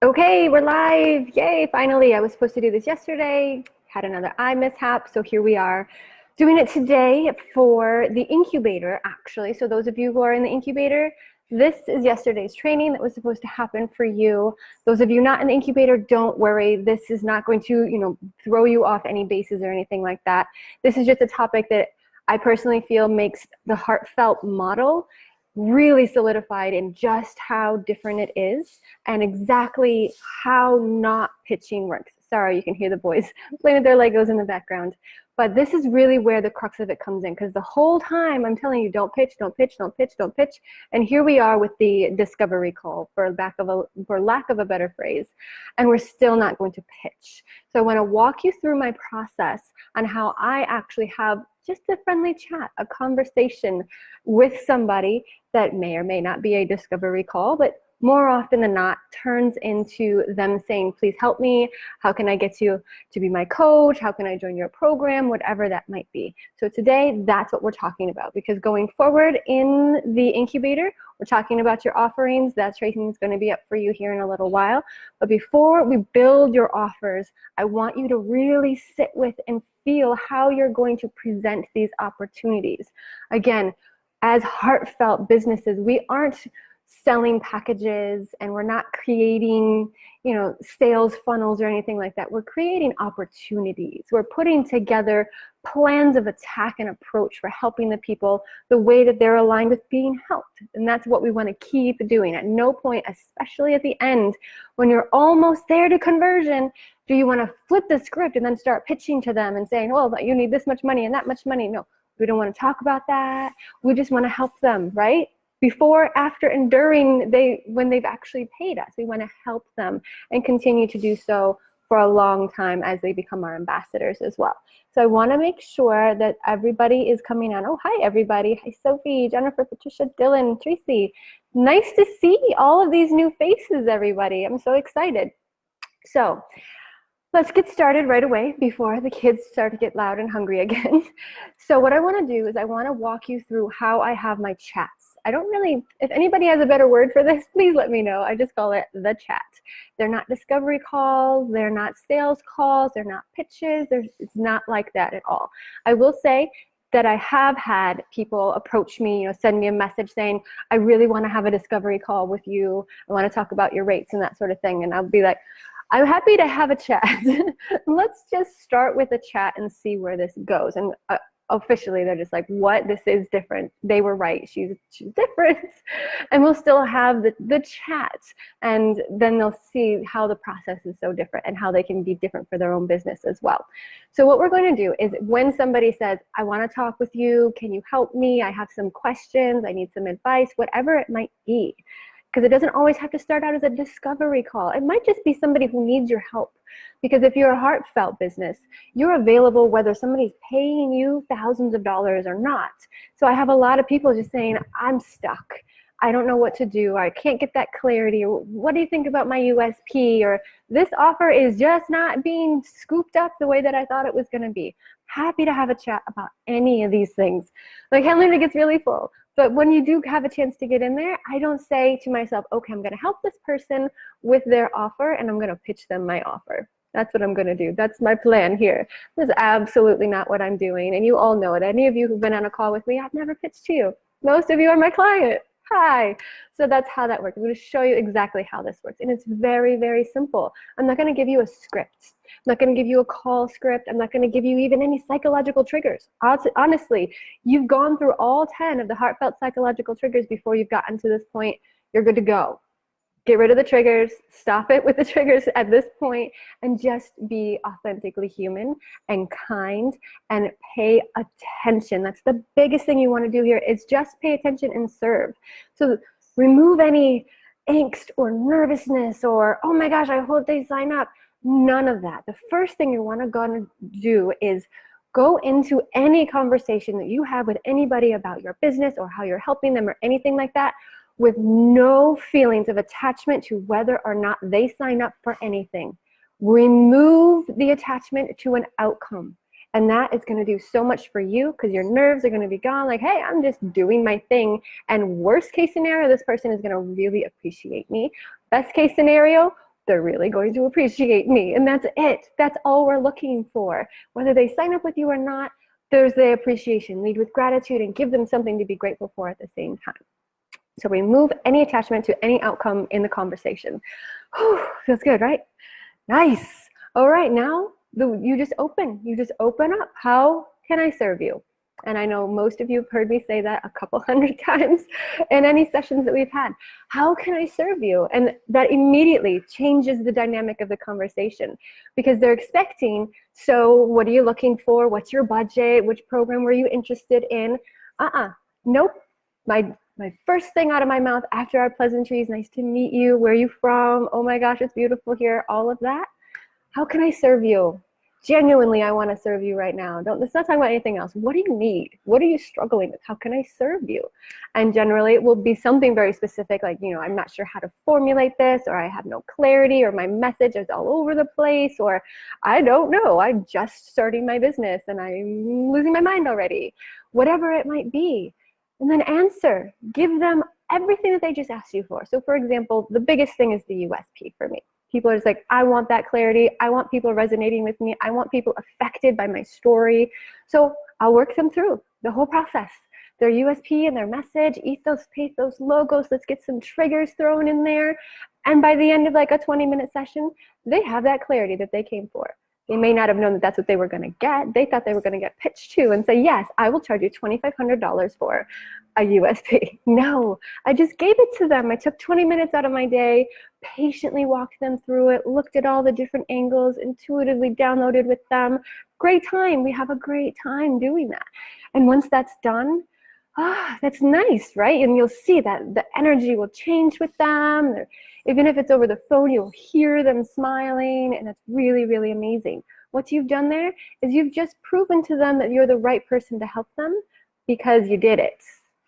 Okay, we're live. Yay, finally. I was supposed to do this yesterday, had another eye mishap, so here we are doing it today for the incubator, actually. So those of you who are in the incubator, this is yesterday's training that was supposed to happen for you. Those of you not in the incubator, don't worry. This is not going to, throw you off any bases or anything like that. This is just a topic that I personally feel makes the heartfelt model really solidified in just how different it is and exactly how not pitching works. Sorry, you can hear the boys playing with their Legos in the background. But this is really where the crux of it comes in, because the whole time I'm telling you, don't pitch, don't pitch, don't pitch, don't pitch. And here we are with the discovery call, for lack of a better phrase, and we're still not going to pitch. So I want to walk you through my process on how I actually have just a friendly chat, a conversation with somebody that may or may not be a discovery call, but more often than not turns into them saying, please help me. How can I get you to be my coach? How can I join your program? Whatever that might be. So today, that's what we're talking about, because going forward in the incubator, we're talking about your offerings. That training is going to be up for you here in a little while. But before we build your offers, I want you to really sit with and feel how you're going to present these opportunities. Again, as heartfelt businesses, we aren't selling packages and we're not creating, sales funnels or anything like that. We're creating opportunities. We're putting together plans of attack and approach for helping the people the way that they're aligned with being helped. And that's what we want to keep doing. At no point, especially at the end, when you're almost there to conversion, do you want to flip the script and then start pitching to them and saying, well, you need this much money and that much money. No, we don't want to talk about that. We just want to help them, right? Before, after, and during when they've actually paid us. We want to help them and continue to do so for a long time as they become our ambassadors as well. So I want to make sure that everybody is coming on. Oh, hi, everybody. Hi, Sophie, Jennifer, Patricia, Dylan, Tracy. Nice to see all of these new faces, everybody. I'm so excited. So let's get started right away before the kids start to get loud and hungry again. So what I want to do is I want to walk you through how I have my chats. I don't really, if anybody has a better word for this, please let me know. I just call it the chat. They're not discovery calls. They're not sales calls. They're not pitches. It's not like that at all. I will say that I have had people approach me, send me a message saying, I really want to have a discovery call with you. I want to talk about your rates and that sort of thing. And I'll be like, I'm happy to have a chat. Let's just start with a chat and see where this goes. And officially, they're just like, what? This is different. They were right. She's different. And we'll still have the chat. And then they'll see how the process is so different and how they can be different for their own business as well. So what we're going to do is when somebody says, I want to talk with you, can you help me? I have some questions. I need some advice, whatever it might be. Because it doesn't always have to start out as a discovery call. It might just be somebody who needs your help. Because if you're a heartfelt business, you're available whether somebody's paying you thousands of dollars or not. So I have a lot of people just saying, I'm stuck. I don't know what to do. I can't get that clarity. Or what do you think about my USP? Or this offer is just not being scooped up the way that I thought it was going to be. Happy to have a chat about any of these things. My calendar gets really full. But when you do have a chance to get in there, I don't say to myself, okay, I'm going to help this person with their offer and I'm going to pitch them my offer. That's what I'm going to do. That's my plan here. That's absolutely not what I'm doing. And you all know it. Any of you who've been on a call with me, I've never pitched to you. Most of you are my client. Hi. So that's how that works. I'm going to show you exactly how this works. And it's very, very simple. I'm not going to give you a script. I'm not going to give you a call script. I'm not going to give you even any psychological triggers. Honestly, you've gone through all 10 of the heartfelt psychological triggers before you've gotten to this point. You're good to go. Get rid of the triggers, stop it with the triggers at this point, and just be authentically human and kind and pay attention. That's the biggest thing you want to do here is just pay attention and serve. So remove any angst or nervousness or, oh my gosh, I hope they sign up. None of that. The first thing you want to go and do is go into any conversation that you have with anybody about your business or how you're helping them or anything like that with no feelings of attachment to whether or not they sign up for anything. Remove the attachment to an outcome. And that is going to do so much for you because your nerves are going to be gone. Like, hey, I'm just doing my thing. And worst case scenario, this person is going to really appreciate me. Best case scenario, they're really going to appreciate me. And that's it. That's all we're looking for. Whether they sign up with you or not, there's the appreciation. Lead with gratitude and give them something to be grateful for at the same time. So remove any attachment to any outcome in the conversation. Whew, feels good, right? Nice. All right, now you just open up. How can I serve you? And I know most of you have heard me say that a couple hundred times in any sessions that we've had. How can I serve you? And that immediately changes the dynamic of the conversation, because they're expecting, so what are you looking for? What's your budget? Which program were you interested in? Nope. My first thing out of my mouth after our pleasantries, nice to meet you, where are you from? Oh my gosh, it's beautiful here, all of that. How can I serve you? Genuinely, I want to serve you right now. Let's not talk about anything else. What do you need? What are you struggling with? How can I serve you? And generally, it will be something very specific, like, I'm not sure how to formulate this, or I have no clarity, or my message is all over the place, or I don't know, I'm just starting my business and I'm losing my mind already. Whatever it might be. And then answer. Give them everything that they just asked you for. So for example, the biggest thing is the USP for me. People are just like, I want that clarity. I want people resonating with me. I want people affected by my story. So I'll work them through the whole process. Their USP and their message, ethos, pathos, logos. Let's get some triggers thrown in there. And by the end of like a 20-minute session, they have that clarity that they came for. They may not have known that that's what they were going to get. They thought they were going to get pitched to and say, yes, I will charge you $2,500 for a USP. No, I just gave it to them. I took 20 minutes out of my day, patiently walked them through it, looked at all the different angles, intuitively downloaded with them. Great time. We have a great time doing that. And once that's done, that's nice, right? And you'll see that the energy will change with them. Even if it's over the phone, you'll hear them smiling, and it's really, really amazing. What you've done there is you've just proven to them that you're the right person to help them because you did it.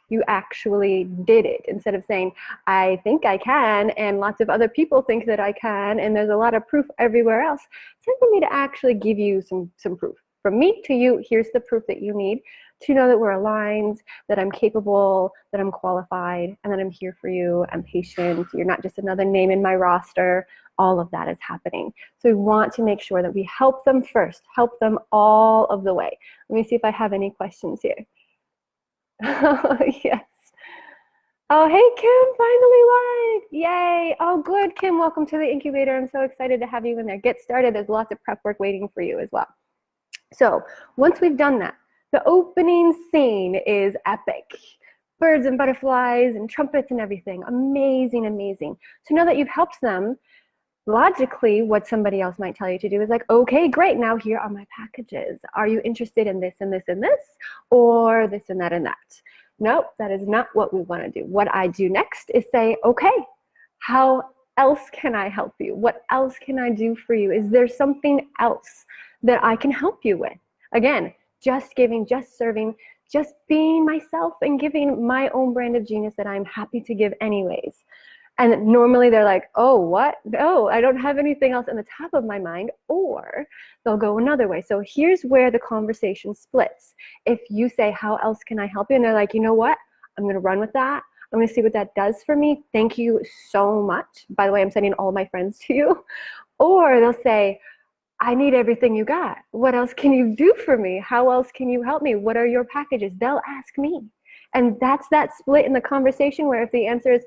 You actually did it, instead of saying, I think I can, and lots of other people think that I can, and there's a lot of proof everywhere else. It's time for me to actually give you some proof. From me to you, here's the proof that you need to know that we're aligned, that I'm capable, that I'm qualified, and that I'm here for you. I'm patient. You're not just another name in my roster. All of that is happening. So we want to make sure that we help them first, help them all of the way. Let me see if I have any questions here. Yes. Oh, hey, Kim, finally live. Yay. Oh, good, Kim. Welcome to the incubator. I'm so excited to have you in there. Get started. There's lots of prep work waiting for you as well. So once we've done that, the opening scene is epic. Birds and butterflies and trumpets and everything. Amazing, amazing. So now that you've helped them, logically, what somebody else might tell you to do is like, okay, great, now here are my packages. Are you interested in this and this and this, or this and that and that? Nope, that is not what we want to do. What I do next is say, okay, how else can I help you? What else can I do for you? Is there something else that I can help you with? Again, just giving, just serving, just being myself and giving my own brand of genius that I'm happy to give anyways. And normally they're like, oh, what? No, I don't have anything else on the top of my mind, or they'll go another way. So here's where the conversation splits. If you say, how else can I help you? And they're like, you know what? I'm going to run with that. I'm going to see what that does for me. Thank you so much. By the way, I'm sending all my friends to you. Or they'll say, I need everything you got. What else can you do for me? How else can you help me? What are your packages? They'll ask me. And that's that split in the conversation where if the answer is,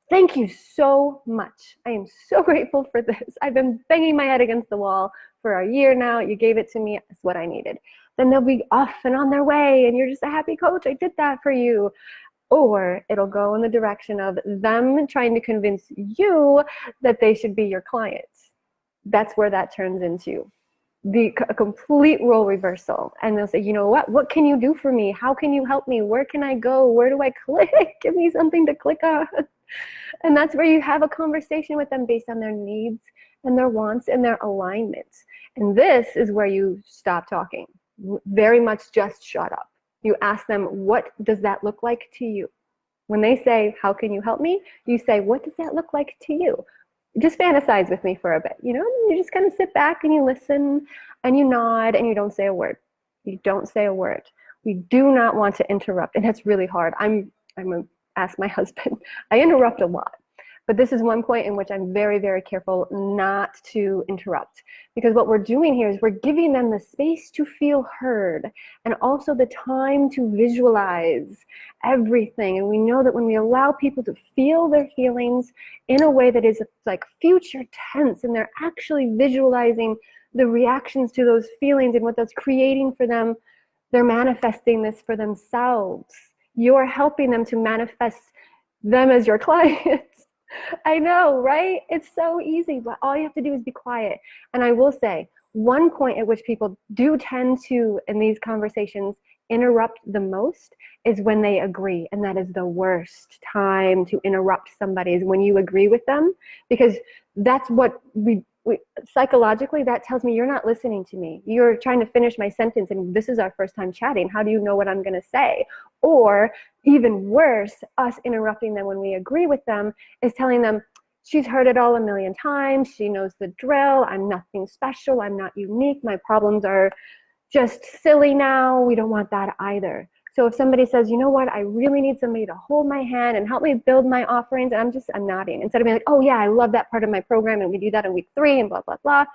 thank you so much. I am so grateful for this. I've been banging my head against the wall for a year now. You gave it to me. It's what I needed. Then they'll be off and on their way, and you're just a happy coach. I did that for you. Or it'll go in the direction of them trying to convince you that they should be your clients. That's where that turns into a complete role reversal. And they'll say, you know what can you do for me? How can you help me? Where can I go? Where do I click? Give me something to click on. And that's where you have a conversation with them based on their needs and their wants and their alignments. And this is where you stop talking. Very much just shut up. You ask them, what does that look like to you? When they say, how can you help me? You say, what does that look like to you? Just fantasize with me for a bit, you just kind of sit back and you listen and you nod and you don't say a word. You don't say a word. We do not want to interrupt, and that's really hard. I'm gonna ask my husband. I interrupt a lot. But this is one point in which I'm very, very careful not to interrupt, because what we're doing here is we're giving them the space to feel heard and also the time to visualize everything. And we know that when we allow people to feel their feelings in a way that is like future tense, and they're actually visualizing the reactions to those feelings and what that's creating for them, they're manifesting this for themselves. You're helping them to manifest them as your clients. I know, right? It's so easy, but all you have to do is be quiet. And I will say, one point at which people do tend to, in these conversations, interrupt the most is when they agree. And that is the worst time to interrupt somebody, is when you agree with them, because that's what we psychologically, that tells me you're not listening to me. You're trying to finish my sentence, and this is our first time chatting. How do you know what I'm going to say? Or even worse, us interrupting them when we agree with them is telling them, she's heard it all a million times. She knows the drill. I'm nothing special. I'm not unique. My problems are just silly now. We don't want that either. So if somebody says, you know what, I really need somebody to hold my hand and help me build my offerings, and I'm nodding. Instead of being like, oh yeah, I love that part of my program, and we do that in week 3 and blah, blah, blah.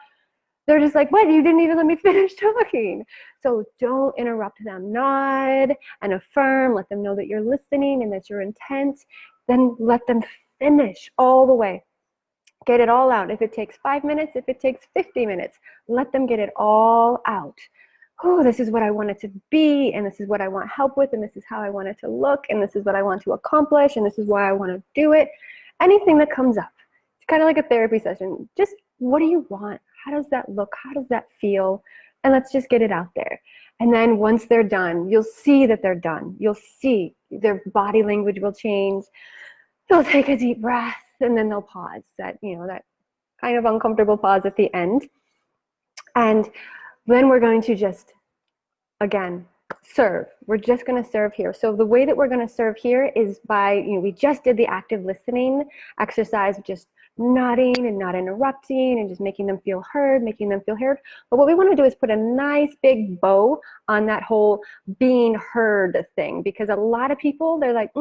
They're just like, what? You didn't even let me finish talking. So don't interrupt them. Nod and affirm. Let them know that you're listening and that's your intent. Then let them finish all the way. Get it all out. If it takes 5 minutes, if it takes 50 minutes, let them get it all out. Oh, this is what I want it to be, and this is what I want help with, and this is how I want it to look, and this is what I want to accomplish, and this is why I want to do it. Anything that comes up. It's kind of like a therapy session. Just, what do you want? How does that look? How does that feel? And let's just get it out there. And then once they're done, you'll see that they're done. You'll see their body language will change. They'll take a deep breath, and then they'll pause. That kind of uncomfortable pause at the end. And then we're going to just, again, serve. We're just going to serve here. So the way that we're going to serve here is by, we just did the active listening exercise, just nodding and not interrupting and just making them feel heard, But what we want to do is put a nice big bow on that whole being heard thing, because a lot of people, they're like,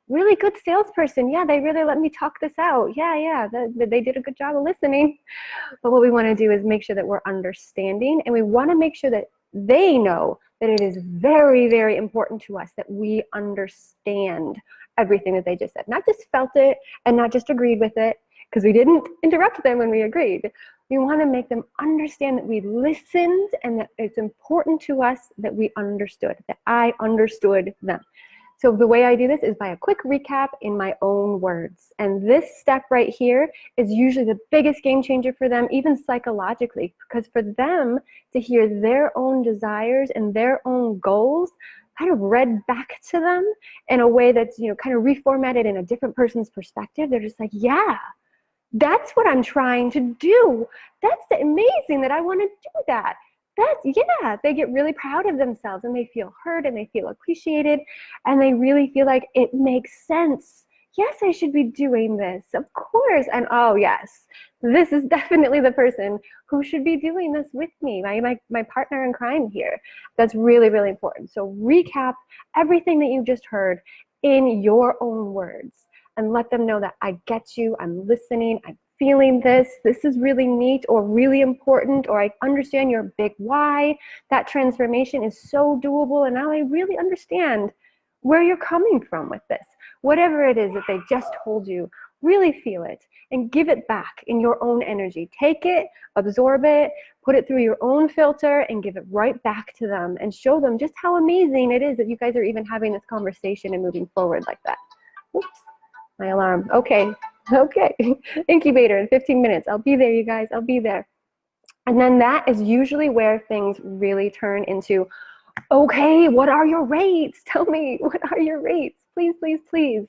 really good salesperson. Yeah, they really let me talk this out. Yeah, they did a good job of listening. But what we want to do is make sure that we're understanding, and we want to make sure that they know that it is very, very important to us that we understand everything that they just said. Not just felt it and not just agreed with it, because we didn't interrupt them when we agreed. We want to make them understand that we listened and that it's important to us that we understood, that I understood them. So the way I do this is by a quick recap in my own words. And this step right here is usually the biggest game changer for them, even psychologically, because for them to hear their own desires and their own goals kind of read back to them in a way that's, kind of reformatted in a different person's perspective, they're just like, yeah, that's what I'm trying to do. That's amazing that I want to do that. They get really proud of themselves, and they feel heard, and they feel appreciated, and they really feel like it makes sense. Yes, I should be doing this, of course. And oh yes, this is definitely the person who should be doing this with me, my partner in crime here. That's really, really important. So recap everything that you just heard in your own words, and let them know that I get you, I'm listening, I'm feeling this is really neat or really important, or I understand your big why. That transformation is so doable, and now I really understand where you're coming from with this. Whatever it is that they just told you, really feel it and give it back in your own energy. Take it, absorb it, put it through your own filter, and give it right back to them, and show them just how amazing it is that you guys are even having this conversation and moving forward like that. Oops, my alarm. Okay. Incubator in 15 minutes. I'll be there, you guys. I'll be there. And then that is usually where things really turn into, okay, what are your rates? Tell me, what are your rates? Please, please, please.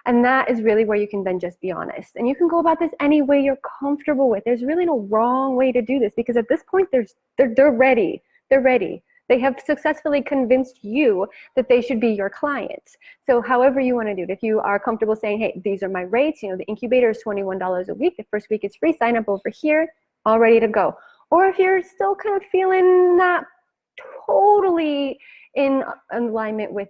And that is really where you can then just be honest. And you can go about this any way you're comfortable with. There's really no wrong way to do this, because at this point, they're ready. They're ready. They have successfully convinced you that they should be your client. So however you want to do it, if you are comfortable saying, hey, these are my rates, the incubator is $21 a week. The first week is free. Sign up over here, all ready to go. Or if you're still kind of feeling not totally in alignment with,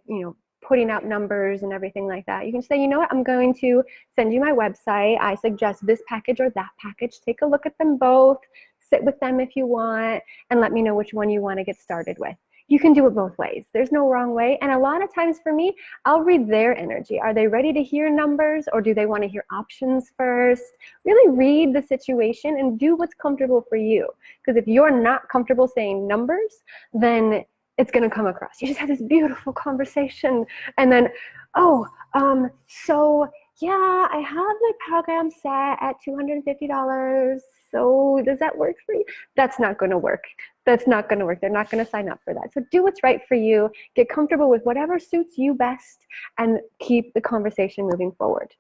putting out numbers and everything like that. You can say, you know what, I'm going to send you my website. I suggest this package or that package. Take a look at them both, sit with them if you want, and let me know which one you want to get started with. You can do it both ways. There's no wrong way. And a lot of times for me, I'll read their energy. Are they ready to hear numbers, or do they want to hear options first? Really read the situation and do what's comfortable for you. Because if you're not comfortable saying numbers, then it's going to come across. You just have this beautiful conversation. And then, so yeah, I have my program set at $250. So does that work for you? That's not going to work. That's not going to work. They're not going to sign up for that. So do what's right for you. Get comfortable with whatever suits you best and keep the conversation moving forward.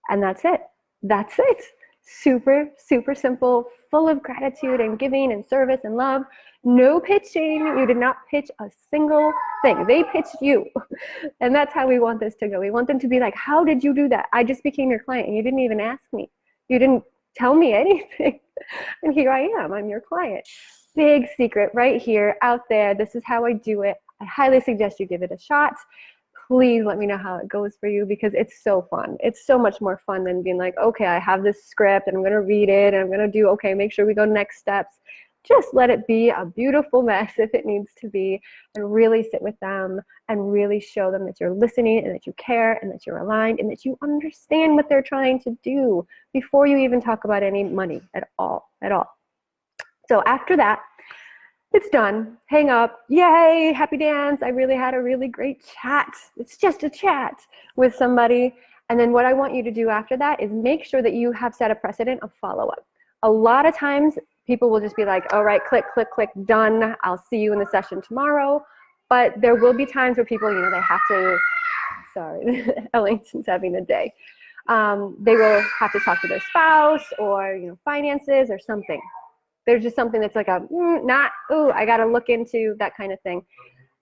And that's it. That's it. Super, super simple, full of gratitude and giving and service and love. No pitching. You did not pitch a single thing. They pitched you. And that's how we want this to go. We want them to be like, how did you do that? I just became your client and you didn't even ask me. You didn't tell me anything. And here I am. I'm your client. Big secret right here, out there. This is how I do it. I highly suggest you give it a shot. Please let me know how it goes for you, because it's so fun. It's so much more fun than being like, okay, I have this script and I'm going to read it and I'm going to do, okay, make sure we go next steps. Just let it be a beautiful mess if it needs to be, and really sit with them and really show them that you're listening and that you care and that you're aligned and that you understand what they're trying to do before you even talk about any money at all. So after that, it's done. Hang up. Yay, happy dance. I really had a really great chat. It's just a chat with somebody. And then what I want you to do after that is make sure that you have set a precedent of follow-up. A lot of times people will just be like, all right, click, click, click, done. I'll see you in the session tomorrow. But there will be times where people, they have to, sorry, Ellington's having a day. They will have to talk to their spouse or, finances or something. There's just something that's like I got to look into, that kind of thing.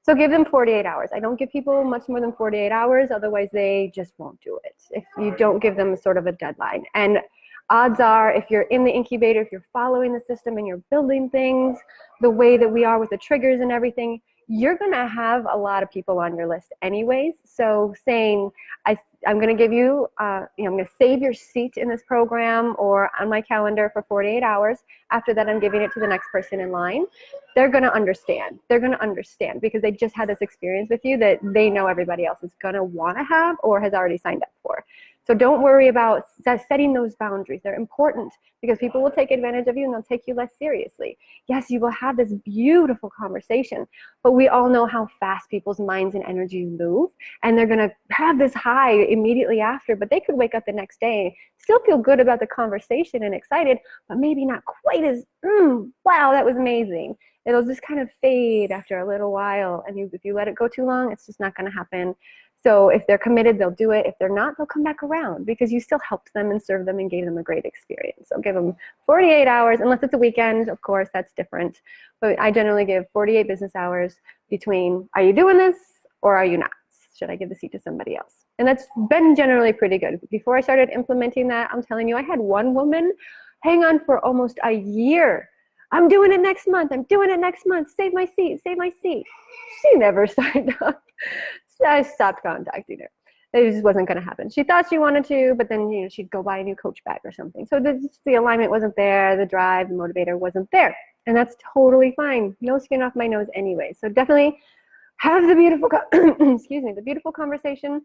So give them 48 hours. I don't give people much more than 48 hours. Otherwise, they just won't do it if you don't give them sort of a deadline. And odds are, if you're in the incubator, if you're following the system and you're building things the way that we are with the triggers and everything, you're going to have a lot of people on your list anyways. So saying, I'm going to give you, I'm going to save your seat in this program or on my calendar for 48 hours. After that, I'm giving it to the next person in line. They're going to understand. They're going to understand because they just had this experience with you that they know everybody else is going to want to have or has already signed up for. So don't worry about setting those boundaries. They're important because people will take advantage of you and they'll take you less seriously. Yes, you will have this beautiful conversation, but we all know how fast people's minds and energies move, and they're going to have this high immediately after, but they could wake up the next day, still feel good about the conversation and excited, but maybe not quite as, wow, that was amazing. It'll just kind of fade after a little while, and if you let it go too long, it's just not going to happen. So if they're committed, they'll do it. If they're not, they'll come back around because you still helped them and served them and gave them a great experience. So give them 48 hours, unless it's a weekend, of course, that's different. But I generally give 48 business hours between, are you doing this or are you not? Should I give the seat to somebody else? And that's been generally pretty good. Before I started implementing that, I'm telling you, I had one woman hang on for almost a year. I'm doing it next month. I'm doing it next month. Save my seat. Save my seat. She never signed up. I stopped contacting her. It just wasn't going to happen. She thought she wanted to, but then she'd go buy a new coach bag or something. So the alignment wasn't there. The drive, the motivator wasn't there. And that's totally fine. No skin off my nose anyway. So definitely have the beautiful, the beautiful conversation,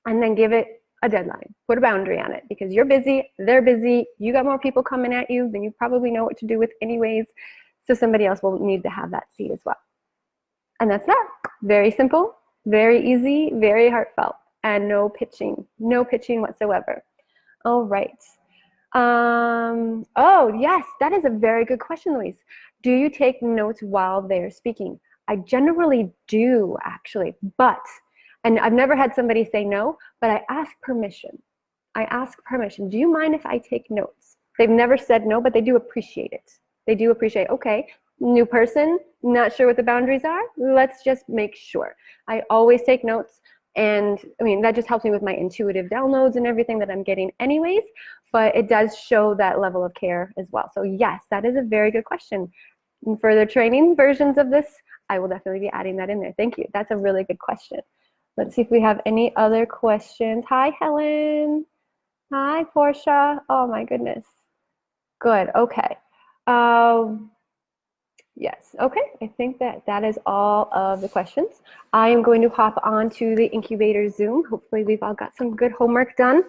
and then give it a deadline. Put a boundary on it because you're busy, they're busy, you got more people coming at you than you probably know what to do with anyways. So somebody else will need to have that seat as well. And that's that. Very simple, very easy, very heartfelt, and no pitching whatsoever. All right. Oh, yes, that is a very good question, Louise. Do you take notes while they're speaking? I generally do, actually, and I've never had somebody say no, but I ask permission. Do you mind if I take notes? They've never said no, but they do appreciate it. They do appreciate, okay, new person, not sure what the boundaries are, let's just make sure. I always take notes, and I mean, that just helps me with my intuitive downloads and everything that I'm getting anyways, but it does show that level of care as well. So yes, that is a very good question. In further training versions of this, I will definitely be adding that in there. Thank you. That's a really good question. Let's see if we have any other questions. Hi, Helen. Hi, Portia. Oh my goodness. Good. Okay. Yes. Okay. I think that is all of the questions. I am going to hop on to the incubator Zoom. Hopefully we've all got some good homework done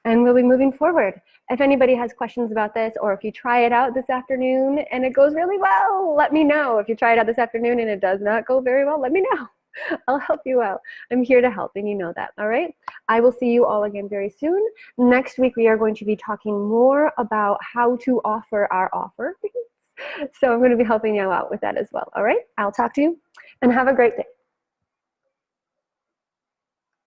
and we'll be moving forward. If anybody has questions about this, or if you try it out this afternoon and it goes really well, let me know. If you try it out this afternoon and it does not go very well, let me know. I'll help you out. I'm here to help, and you know that, all right? I will see you all again very soon. Next week, we are going to be talking more about how to offer our offer. So I'm going to be helping you out with that as well, all right? I'll talk to you, and have a great day.